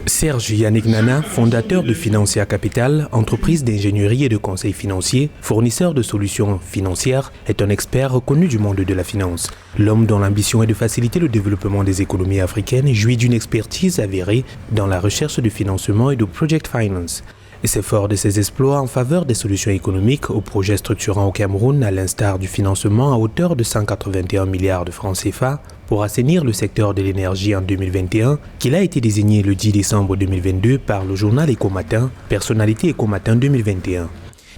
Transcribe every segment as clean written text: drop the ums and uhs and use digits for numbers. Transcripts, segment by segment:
Serge Yannick Nana, fondateur de Financia Capital, entreprise d'ingénierie et de conseil financier, fournisseur de solutions financières, est un expert reconnu du monde de la finance. L'homme dont l'ambition est de faciliter le développement des économies africaines jouit d'une expertise avérée dans la recherche de financement et de project finance. Et c'est fort de ses exploits en faveur des solutions économiques aux projets structurants au Cameroun, à l'instar du financement à hauteur de 181 milliards de francs CFA pour assainir le secteur de l'énergie en 2021, qu'il a été désigné le 10 décembre 2022 par le journal Eco-Matin, personnalité Eco-Matin 2021.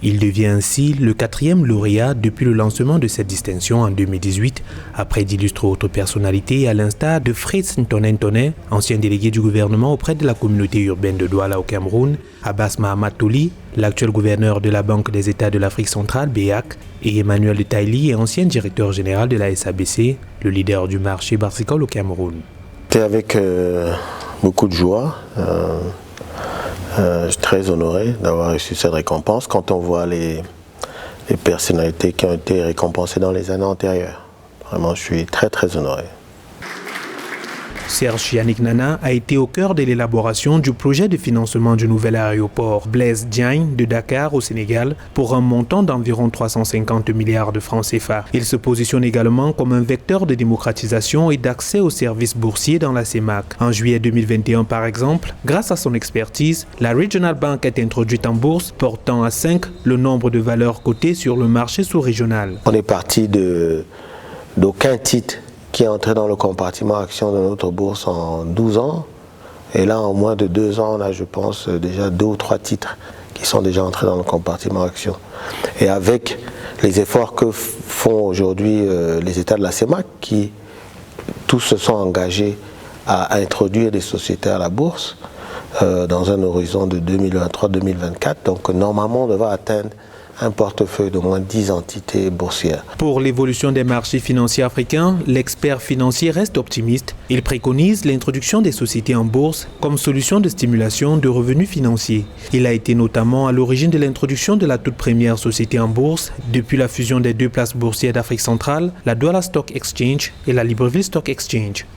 Il devient ainsi le 4e lauréat depuis le lancement de cette distinction en 2018, après d'illustres autres personnalités à l'instar de Fritz Ntoné, ancien délégué du gouvernement auprès de la communauté urbaine de Douala au Cameroun, Abbas Mahamat Toli, l'actuel gouverneur de la Banque des États de l'Afrique centrale, BEAC, et Emmanuel de Taïli, ancien directeur général de la SABC, le leader du marché brassicole au Cameroun. C'était avec beaucoup de joie. Je suis très honoré d'avoir reçu cette récompense quand on voit les personnalités qui ont été récompensées dans les années antérieures. Vraiment, je suis très honoré. Serge Yannick Nana a été au cœur de l'élaboration du projet de financement du nouvel aéroport Blaise Diagne de Dakar au Sénégal pour un montant d'environ 350 milliards de francs CFA. Il se positionne également comme un vecteur de démocratisation et d'accès aux services boursiers dans la CEMAC. En juillet 2021 par exemple, grâce à son expertise, la Regional Bank est introduite en bourse, portant à 5 le nombre de valeurs cotées sur le marché sous-régional. On est parti d'aucun titre qui est entré dans le compartiment action de notre bourse en 12 ans. Et là, en moins de 2 ans, on a, je pense, déjà 2 ou 3 titres qui sont déjà entrés dans le compartiment action. Et avec les efforts que font aujourd'hui les États de la CEMAC, qui tous se sont engagés à introduire des sociétés à la bourse dans un horizon de 2023-2024. Donc normalement, on devrait atteindre un portefeuille d'au moins 10 entités boursières. Pour l'évolution des marchés financiers africains, l'expert financier reste optimiste. Il préconise l'introduction des sociétés en bourse comme solution de stimulation de revenus financiers. Il a été notamment à l'origine de l'introduction de la toute première société en bourse depuis la fusion des 2 places boursières d'Afrique centrale, la Douala Stock Exchange et la Libreville Stock Exchange.